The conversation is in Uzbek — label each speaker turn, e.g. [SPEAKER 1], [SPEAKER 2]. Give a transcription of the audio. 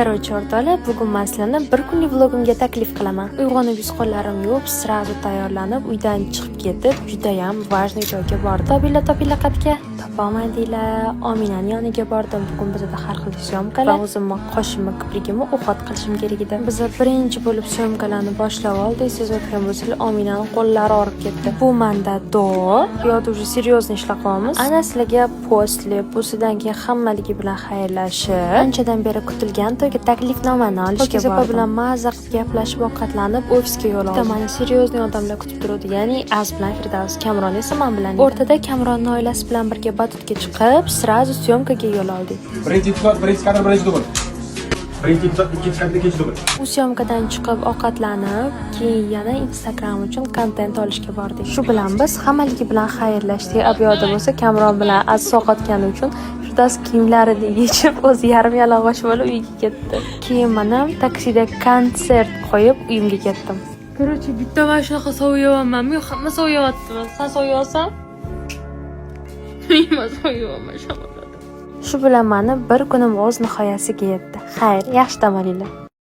[SPEAKER 1] Короче, o'rtoqlar, bugun men sizlarni bir kunlik vlogimga taklif qilaman. Uyg'onib yuz-qo'llarimni yuvib, srazu tayyorlanib, uydan chiqib ketib, juda ham важный joyga bordim. Topila qatga topolmadinglar. Ominaning yoniga bordim. Bugun bizda har xil syomkalar. Va o'zimni qoshimni, kiprigimni o'qot qilishim kerak edi. Biz birinchi bo'lib syomkalarni boshlab oldik. Siz o'tgan bo'lsangiz, Ominaning qo'llari og'rib ketdi. Bu menda do, yo'q, уже серьезно ishlab qolamiz. Ana sizlarga postli, busidan keyin hammaligi bilan xayrlashib, anchadan beri kutilgan to'yga taklifnomani olishga bordim. Bilan maza qilib gaplashib, ovqatlanib, ofisga yo'l oldim. Mani серьезный odamlar kutib turadi. Ya'ni Az bilan Firdavs, Kamron esa men bilan. O'rtada Kamronning oilasi bilan birga batutga chiqib, srazu syomkaga yo'l oldik.
[SPEAKER 2] Birinchi kadr, birinchi dubl. Birinchi episod, ikkinchi kadr, ikkinchi dubl.
[SPEAKER 1] U syomkadan chiqib ovqatlanib, keyin yana Instagram uchun kontent olishga bordik. Shu bilan biz hammaligi bilan xayrlashdik. Abiyoda bo'lsa Kamron bilan Az sovqatgani uchun Firdavs kiyimlarini yechib, o'zi yarim yalang'och bo'lib uyga ketdi. Keyin men ham taksida konsert qo'yib uyimga ketdim. Короче, bitta mana shunaqa sovuyamanmi? Yo'q, hamma sovuyaptimi? Sen sovuyasan? Men sovuyaman shu. Shu bilan meni bir kunim o'z nihoyasiga yetdi. Xayr, yaxshi dam olinglar.